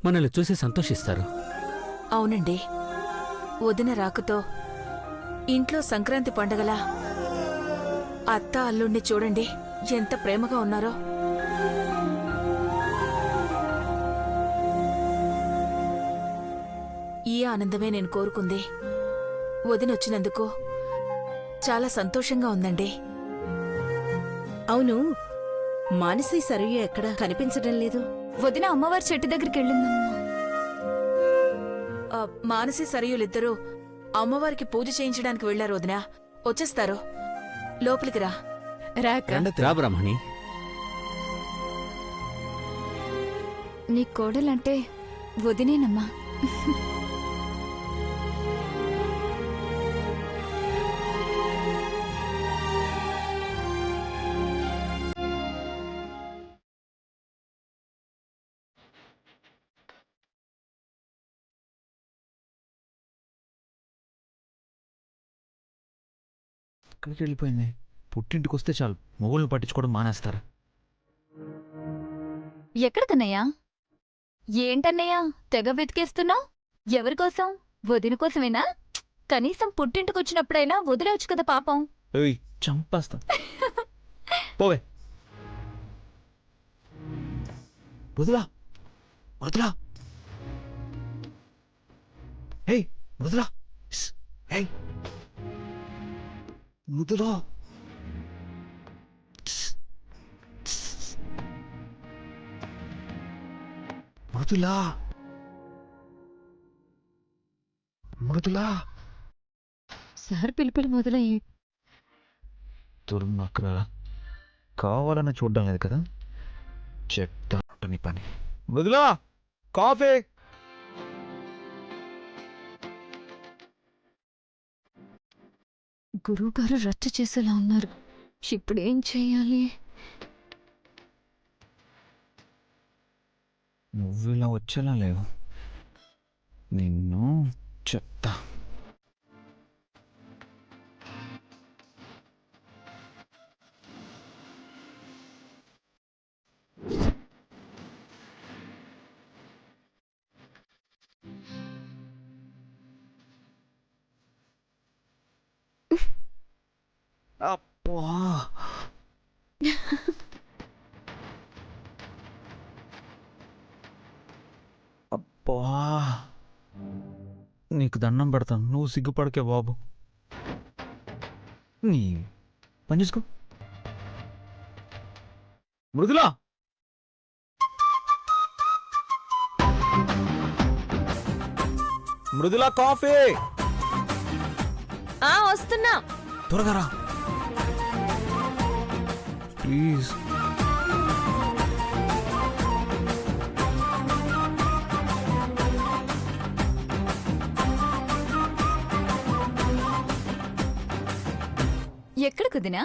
మనల్ని చూసి సంతోషిస్తారు. అవునండి, వదిన రాకతో ఇంట్లో సంక్రాంతి పండగలా అత్త అల్లుణ్ణి చూడండి ఎంత ప్రేమగా ఉన్నారో. ఈ ఆనందమే నేను కోరుకుంది. వదినొచ్చినందుకు చాలా సంతోషంగా ఉందండి. అవును, మానసి సరయ్య ఎక్కడా కనిపించడం లేదు. వదిన అమ్మవారి చెట్టు దగ్గరికి వెళ్ళిందమ్మా. మానసి సరయులిద్దరూ అమ్మవారికి పూజ చేయించడానికి వెళ్లారు వదినా. వచ్చేస్తారు, లోపలికి రా. రా బ్రాహ్మణి. నీ కోడలంటే వదినేనమ్మా. ఎక్కడికి వెళ్ళిపోయింది? పుట్టింటికి వస్తే చాలు మొగుల్ని పట్టించుకోవడం మానేస్తారు. ఎక్కడికన్నయ్యా? ఏంటన్నయ్యా తెగ వెతికేస్తున్నావు? ఎవరికోసం? వదిన కోసమేనా? కనీసం పుట్టింటికొచ్చినప్పుడైనా వదిలేవచ్చు కదా పాపం. ఏయ్, చంపేస్తా. పోవే. వదులా వదులా. ఏయ్ వదులా. ఏయ్ వదులా. మృదులా మృదులా. సార్ పిలుపులు మొదలయ్యి. దుర్మక్ర కావాలని చూడడం లేదు కదా. చెప్తా నీ పని. మృదులా, కాఫీ. గురువుగారు రచ్చ చేసేలా ఉన్నారు. ఇప్పుడేం చెయ్యాలి? నువ్వు ఇలా వచ్చేలా లేవు. నిన్ను చెప్తా. అబ్బా, అబ్బా, నీకు దండం పెడతాను, నువ్వు సిగ్గుపడకే బాబు. నీ పని చూసుకో. మృదులా, మృదులా కాఫీ. వస్తున్నా. త్వరగా రా ప్లీజ్. ఎక్కడికి వదినా?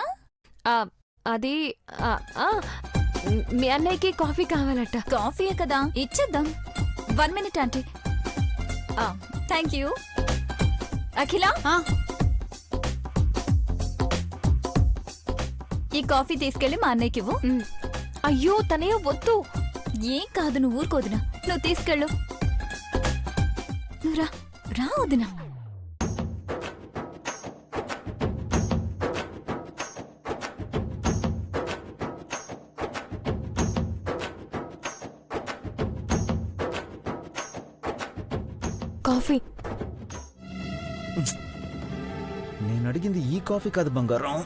అది మీ అన్నయ్యకి కాఫీ కావాలట. కాఫీయే కదా, ఇచ్చేద్దాం. 1 minute aunty. Thank you. Akhila, ఈ కాఫీ తీసుకెళ్ళి మా అన్నయ్యకి ఇవ్వు. అయ్యో తనయ్య వద్దు. ఏం కాదు, నువ్వు ఊరుకోదినా. నువ్వు తీసుకెళ్ళు. నువ్వు రా రా వదినా. కాఫీ. నేను అడిగింది ఈ కాఫీ కాదు బంగారం.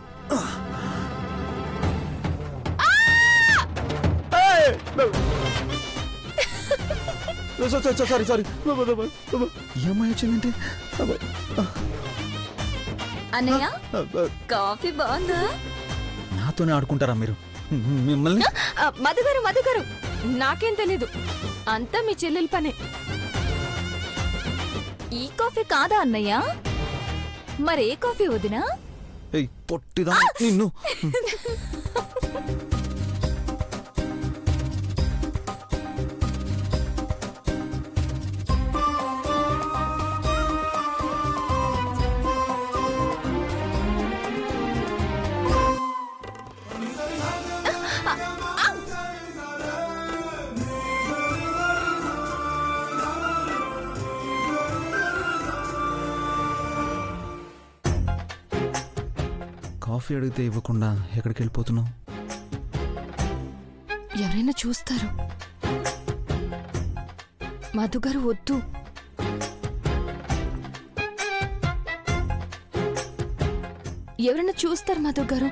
Sorry sorry. ఏమై వచ్చిందంటే అన్నయ్య, కాఫీ బాగుందా? నాతోనే ఆడుకుంటారా మీరు? మిమ్మల్ని మధుగారు నాకేం తెలీదు, అంతా మీ చెల్లెల పనే. ఈ కాఫీ కాదా అన్నయ్య? మరే కాఫీ వదినా? పొట్టిదా నిన్ను. కాఫీ అడిగితే ఇవ్వకుండా ఎక్కడికి వెళ్ళిపోతున్నావు? ఎవరైనా చూస్తారు. మధు గారు వద్దు. ఎవరైనా చూస్తారు మధు గారు,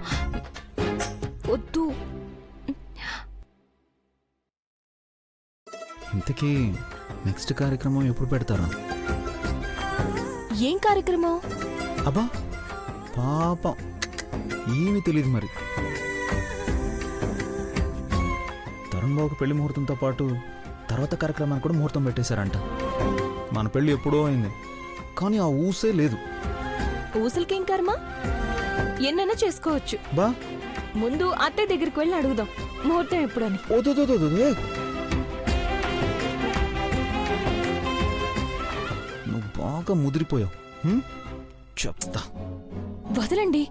వద్దు. ఇంతకీ నెక్స్ట్ కార్యక్రమం ఎప్పుడు పెడతారా? ఏం కార్యక్రమం? అబ్బా పాపం ఏమీ తెలియదు మరి. తరుణ్ బాబుకి పెళ్లి ముహూర్తంతో పాటు తర్వాత కార్యక్రమానికి కూడా ముహూర్తం పెట్టేశారంట. మన పెళ్లి ఎప్పుడో అయింది, కానీ ఆ ఊసే లేదు. ఊసలకేం కర్మ, ఎన్నైనా చేసుకోవచ్చు. బా ముందు అత్తయ్య దగ్గరికి వెళ్ళి అడుగుదాం ముహూర్తం ఎప్పుడని. నువ్వు బాగా ముదిరిపోయావు. చెప్తా. వదలండి,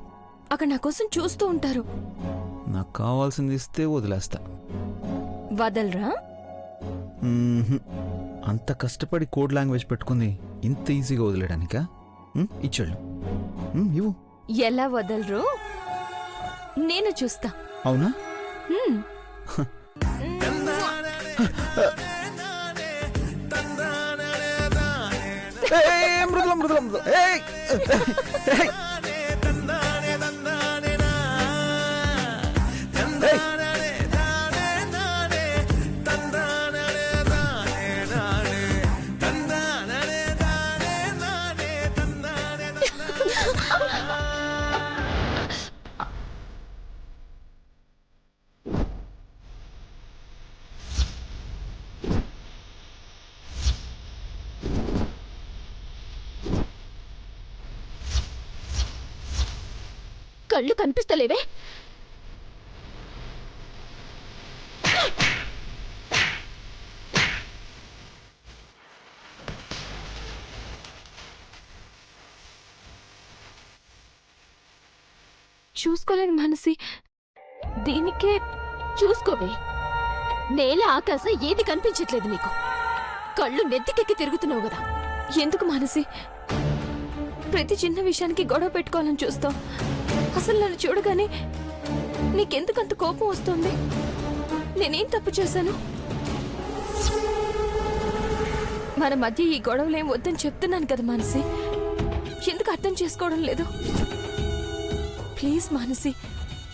అక్కడ నా కోసం చూస్తూ ఉంటారు. నాకు కావాల్సింది ఇస్తే వదిలేస్తా. వదలరా? అంత కష్టపడి కోడ్ లాంగ్వేజ్ పెట్టుకుంది ఇంత ఈజీగా వదిలేయడానికా? ఇచ్చాళ్ళు ఇవ్వు. ఎలా వదలరు నేను చూస్తా. అవునా? హ్మ్. మృదుల మృదుల మృదుల కళ్ళు కనిపిస్తలేవే? చూసుకోలేని మనసి, దీనికే చూసుకోవే. నేల ఆకాశం ఏది కనిపించట్లేదు నీకు. కళ్ళు నెత్తికెక్కి తిరుగుతున్నావు కదా. ఎందుకు మనసి ప్రతి చిన్న విషయానికి గొడవ పెట్టుకోవాలని చూస్తావు? అసలు నన్ను చూడగానే నీకెందుకంత కోపం వస్తుంది? నేనేం తప్పు చేశాను? మన మధ్య ఈ గొడవలేం వద్దని చెప్తున్నాను కదా మానసి. ఎందుకు అర్థం చేసుకోవడం లేదు? ప్లీజ్ మానసి,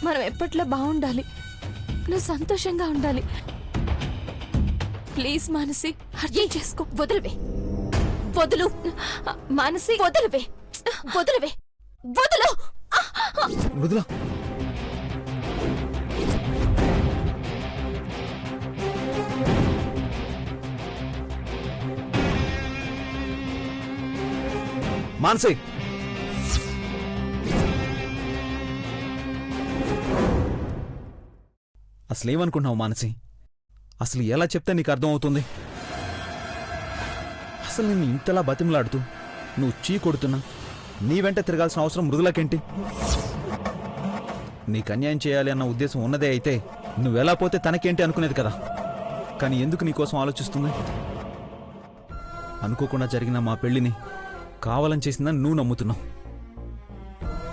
మనం ఎప్పట్లో బాగుండాలి. నువ్వు సంతోషంగా ఉండాలి. ప్లీజ్ మానసి, అర్థం చేసుకో. వదలవే, వదులు మానసి, వదలవే, వదలవే, వదులు. మృదుల మానసి, అసలేమనుకుంటున్నావు మానసి? అసలు ఎలా చెప్తే నీకు అర్థమవుతుంది? అసలు నిన్ను ఇంతలా బతిమలాడుతూ నువ్వు చీ కొడుతున్నా నీ వెంట తిరగాల్సిన అవసరం మృదులకేంటి? నీకు అన్యాయం చేయాలి అన్న ఉద్దేశం ఉన్నదే అయితే నువ్వెలా పోతే తనకేంటి అనుకునేది కదా. కానీ ఎందుకు నీకోసం ఆలోచిస్తుంది? అనుకోకుండా జరిగిన మా పెళ్లిని కావాలని చేసిందని నువ్వు నమ్ముతున్నావు.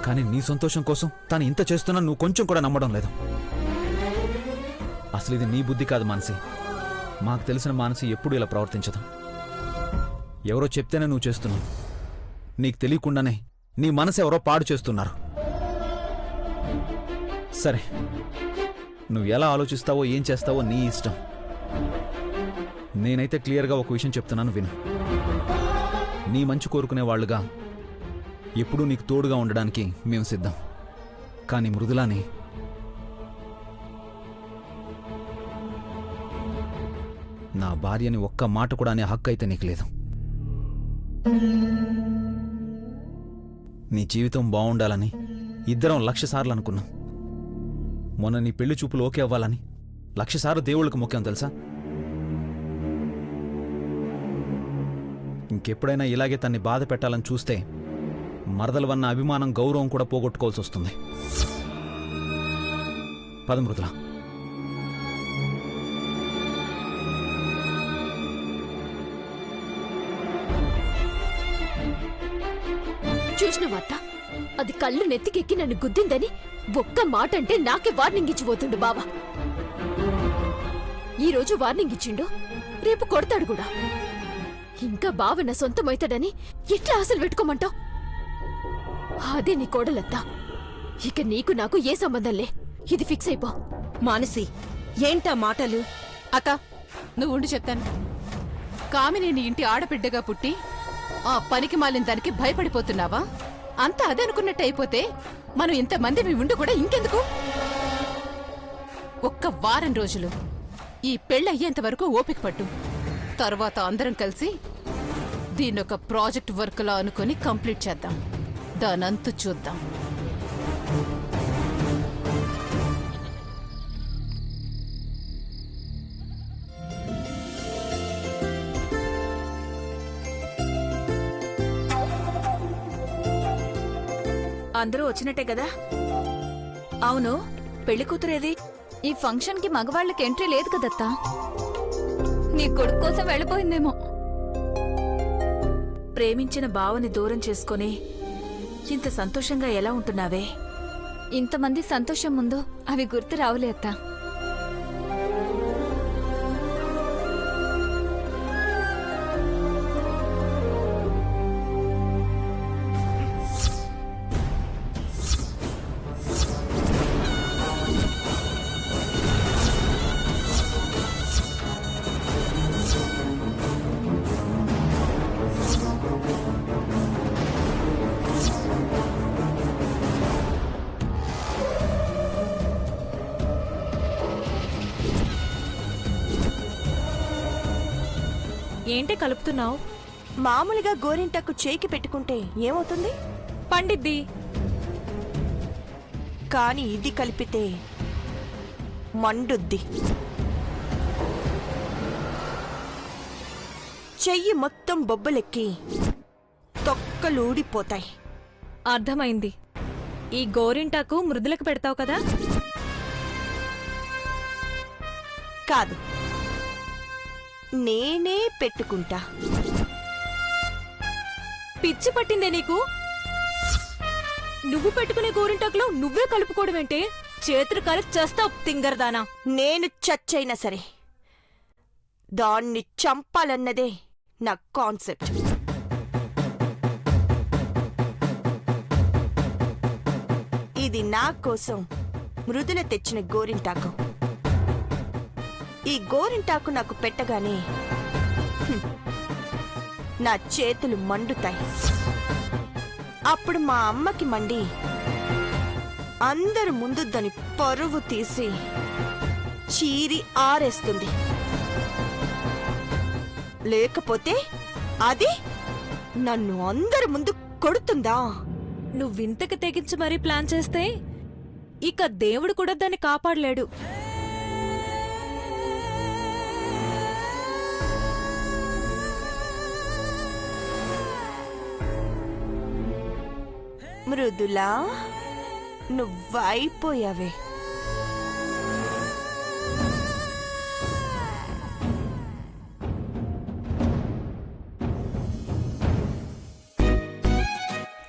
కానీ నీ సంతోషం కోసం తను ఇంత చేస్తున్నా నువ్వు కొంచెం కూడా నమ్మడం లేదు. అసలు ఇది నీ బుద్ధి కాదు మానసి. మాకు తెలిసిన మానసి ఎప్పుడు ఇలా ప్రవర్తించదు. ఎవరో చెప్తేనే నువ్వు చేస్తున్నావు. నీకు తెలియకుండానే నీ మనసు ఎవరో పాడు చేస్తున్నారు. సరే, నువ్వు ఎలా ఆలోచిస్తావో ఏం చేస్తావో నీ ఇష్టం. నేనైతే క్లియర్గా ఒక విషయం చెప్తున్నాను, విను. నీ మంచి కోరుకునే వాళ్ళుగా ఎప్పుడూ నీకు తోడుగా ఉండడానికి మేము సిద్ధం. కానీ మృదులాని నా భార్యని ఒక్క మాట కూడా అనే హక్కు అయితే నీకు లేదు. నీ జీవితం బాగుండాలని ఇద్దరం 1,00,000 సార్లు అనుకున్నాం. మొన్న నీ పెళ్లి చూపులు ఓకే అవ్వాలని 1,00,000 సార్లు దేవుళ్ళకు ముఖ్యం తెలుసా? ఇంకెప్పుడైనా ఇలాగే తన్ని బాధ పెట్టాలని చూస్తే మరదల వన్న అభిమానం, గౌరవం కూడా పోగొట్టుకోవాల్సి వస్తుంది. పద మృదుల. చూసిన వార్త అది కళ్ళు నెత్తికెక్కి నన్ను గుద్దిందని ఒక్క మాట అంటే నాకే వార్నింగ్ ఇచ్చిపోతుండు బావా. ఈ రోజు వార్నింగ్ ఇచ్చిండు, రేపు కొడతాడు కూడా. ఇంకా బావ నా సొంతమైతాడని ఎట్లా ఆశలు పెట్టుకోమంటావు? అదే నీ కోడలత్తా. ఇక నీకు నాకు ఏ సంబంధంలే, ఇది ఫిక్స్ అయిపో. మానసి, ఏంటా మాటలు? అక్క, నువ్వు ఉండి చెప్తాను. కామినేని ఇంటి ఆడబిడ్డగా పుట్టి ఆ పనికి మాలిన దానికి భయపడిపోతున్నావా? అంతా అదే అనుకున్నట్టు అయిపోతే మనం ఇంతమంది మీ ఉండి కూడా ఇంకెందుకు? ఒక్క వారం రోజులు ఈ పెళ్ళయ్యేంత వరకు ఓపిక పట్టు. తర్వాత అందరం కలిసి దీన్నొక ప్రాజెక్ట్ వర్క్లా అనుకుని కంప్లీట్ చేద్దాం. దానంతు చూద్దాం. అందరూ వచ్చినట్టే కదా? అవును, పెళ్లి కూతురేది? ఈ ఫంక్షన్ కి మగవాళ్ళకి ఎంట్రీ లేదు కదత్తా. నీ కొడుకు కోసం వెళ్ళిపోయిందేమో. ప్రేమించిన బావని దూరం చేసుకొని ఇంత సంతోషంగా ఎలా ఉంటున్నావే? ఇంతమంది సంతోషం ముందు అవి గుర్తు రావులే అత్తా. ఏంటి కలుపుతున్నావు? మామూలుగా గోరింటకు చేయికి పెట్టుకుంటే ఏమవుతుంది? పండిద్ది. కాని ఇది కలిపితే మండుద్ది. చెయ్యి మొత్తం బొబ్బలెక్కి తొక్కలూడిపోతాయి. అర్థమైంది. ఈ గోరింటాకు మృదులకు పెడతావు కదా? కాదు, నేనే పెట్టుకుంటా. పిచ్చి పట్టిందే నీకు? నువ్వు పెట్టుకునే గోరింటాకులో నువ్వే కలుపుకోవడమేంటే? చేతులు కలిపి చేస్తావు తింగరదానా. నేను చచ్చైనా సరే దాన్ని చంపాలన్నదే నా కాన్సెప్ట్. ఇది నా కోసం మృదుల తెచ్చిన గోరింటాకు. ఈ గోరింటాకు నాకు పెట్టగానే నా చేతులు మండుతాయి. అప్పుడు మా అమ్మకి మండి అందరు ముందు దాని పరువు తీసి చీరి ఆరేస్తుంది. లేకపోతే అది నన్ను అందరి ముందు కొడుతుందా? నువ్వింతకి తెగించి మరీ ప్లాన్ చేస్తే ఇక దేవుడు కూడా దాన్ని కాపాడలేడు. మృదులా, నువ్వైపోయావే.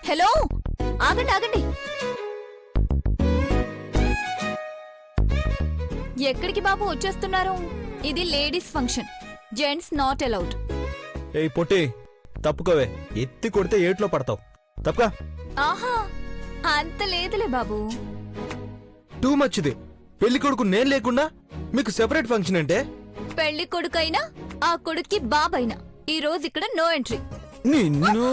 హలో, ఆగండి ఆగండి. ఎక్కడికి బాబు వచ్చేస్తున్నారు? ఇది ladies function, gents not allowed. ఏయ్ పొట్టి, తప్పుకోవే. ఎత్తి కొడితే ఏట్లో పడతావు. తప్పుగా. ఆహా, అంత లేదులే బాబు. టూ మచ్ ఇది. పెళ్లి కొడుకు నేను లేకుండా మీకు సెపరేట్ ఫంక్షన్ అంటే? పెళ్లి కొడుకైనా ఆ కొడుక్కి బాబైనా ఈ రోజు ఇక్కడ నో ఎంట్రీ. నిన్ను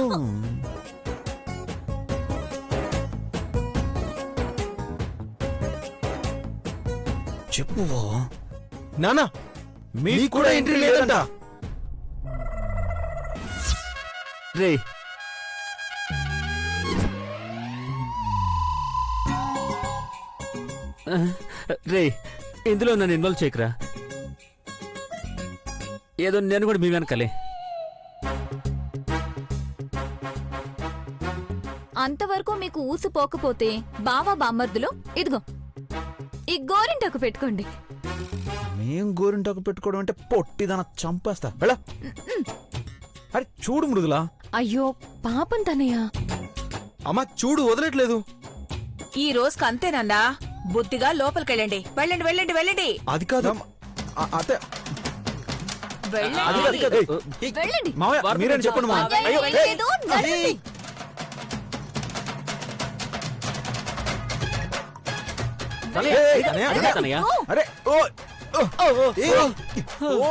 చెప్పు. నానా, మీకు కూడా ఎంట్రీ లేదంట. రే, రే, ఇందులో నన్ను ఇన్వాల్వ్ చేయకురా. ఏదో నేను కూడా మీ వెనకాలే. అంతవరకు మీకు ఊసిపోకపోతే బావా బామ్మర్దులో ఇదిగో ఈ గోరింటకు పెట్టుకోండి. మేం గోరింటాకు పెట్టుకోవడం అంటే పొట్టిదన చంపేస్తా. వెళ్ళ. అరే చూడు మృదులా. అయ్యో పాపం తనయ్య, అమ్మా చూడు వదలట్లేదు. ఈ రోజుకి అంతేనన్నా. బుద్ధిగా లోపలికెళ్ళండి. వెళ్ళండి వెళ్ళండి వెళ్ళండి అది కాదు అత్తే అది వెళ్ళండి. కాదు. ఏయ్, వెళ్ళండి. మావయ్య మీరేం చెప్పండి మావయ్య. అయ్యో, వెళ్ళలేదు, నడవండి. తనయ్య, ఏయ్, తనయ్య, అదే తనయ్య. అరే ఓ ఏయ్, ఓ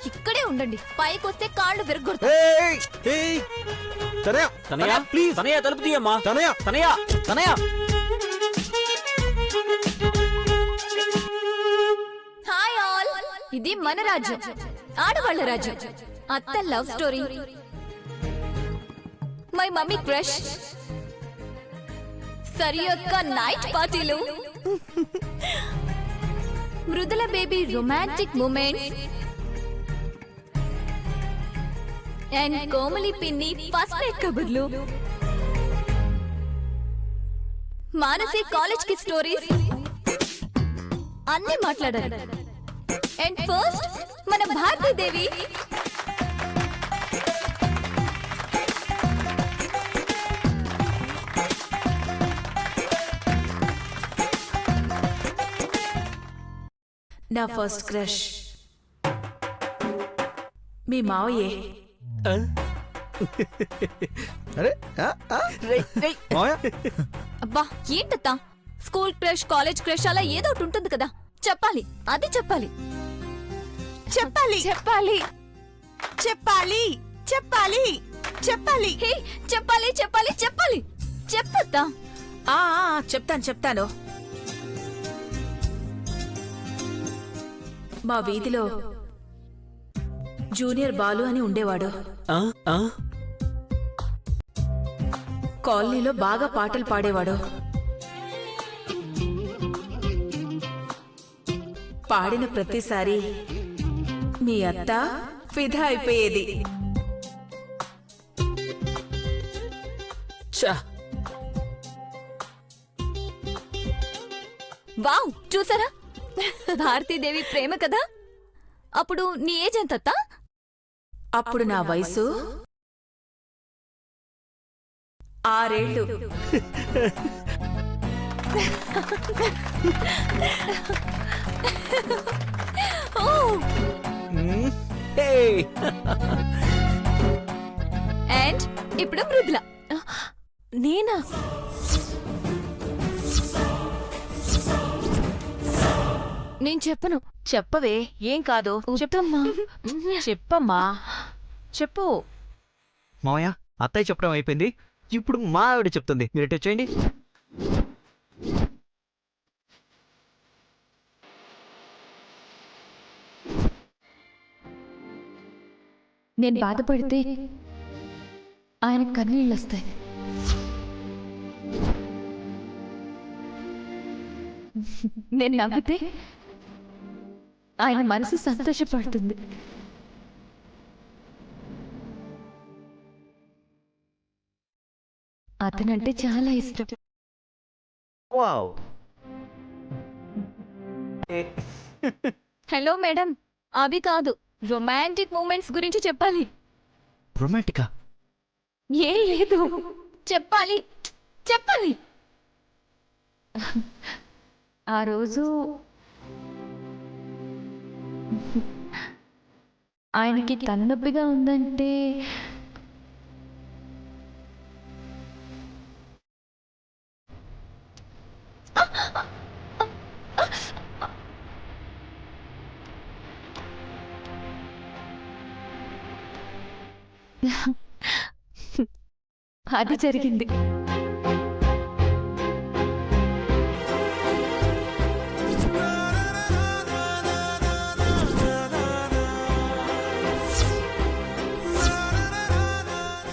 ఇక్కడే ఉండండి, పైకొస్తే కాళ్ళు విరగొడతా. ఏయ్, ఏయ్, తనయ్య తనయ్య ప్లీజ్ తనయ్య తలుపు తీయమ్మా. తనయ్య తనయ్య తనయ్య హాయ్ ఆల్, ఇది మన రాజ్యం, ఆడవాళ్ళ రాజ్యం. అత్త love story, my mummy crush, సరి యొక్క నైట్ పార్టీలు, Mrudula baby romantic moments, and Komali పిన్ని ఫస్ట్ నైట్ కబుర్లు, మానసి కాలేజ్ కి స్టోరీస్ అన్ని మాట్లాడాలి. అండ్ ఫస్ట్ మన భారతీదేవి నా ఫస్ట్ క్రష్ మీ మావయ్యే. అరే మావయ్య అబ్బా ఏంటత్తా, స్కూల్ క్రష్ కాలేజ్ క్రష్ అలా ఏదో ఒకటి ఉంటుంది కదా, చెప్పాలి, అది చెప్పాలి. చెప్పాలి చెప్పాలి. చెప్పాలి చెప్పాలి చెప్పాలి. హే, చెప్పాలి చెప్పాలి చెప్పాలి, చెప్పత్తా. చెప్తాను చెప్తాను. మా వీధిలో జూనియర్ బాలు అని ఉండేవాడు. ఆ, ఆ, కాలనీలో బాగా పాటలు పాడేవాడు. పాడిన ప్రతిసారి మీ అత్త ఫిదా అయిపోయేది. ఛా, వావ్, చూసారా, భారతీదేవి ప్రేమ కదా. అప్పుడు నీ ఏజ్ ఎంత? అప్పుడు నా వయసు 6 ఏళ్ళు. ఓ, హే. అండ్ ఇప్పుడు మృదుల. నేనా? నేను చెప్పను. చెప్పవే, ఏం కాదు. చెప్తమ్మా. చెప్పమ్మా, చెప్పు. మావయ్య అత్తయ్య చెప్పడం అయిపోయింది, ఇప్పుడు మా ఆవిడ చెప్తుంది. మీరు ఇటు వచ్చేయండి. నేను బాధపడితే ఆయన కన్నీళ్ళు వస్తాయి. నేను నవ్వితే ఆయన మనసు సంతోషపడుతుంది. అతనంటే చాలా ఇష్టం. వావ్. హలో మేడం, అవి కాదు, రొమాంటిక్ మూమెంట్స్ గురించి చెప్పాలి. రొమాంటికా? ఏం లేదు, చెప్పాలి చెప్పాలి. ఆ రోజు ఆయనకి తలనొప్పిగా ఉందంటే అది జరిగింది.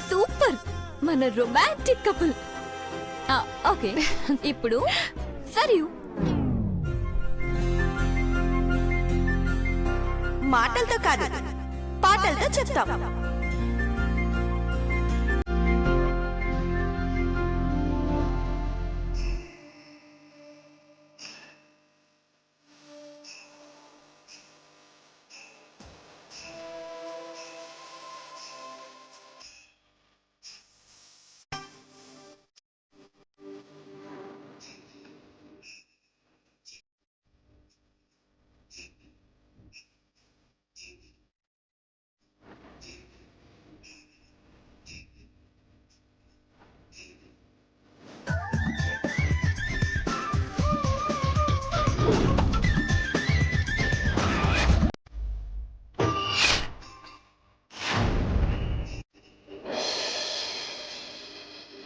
సూపర్, మన రొమాంటిక్ కపుల్. ఓకే, ఇప్పుడు సరియు. మాటలతో కాదు, పాటలతో చెప్తాం.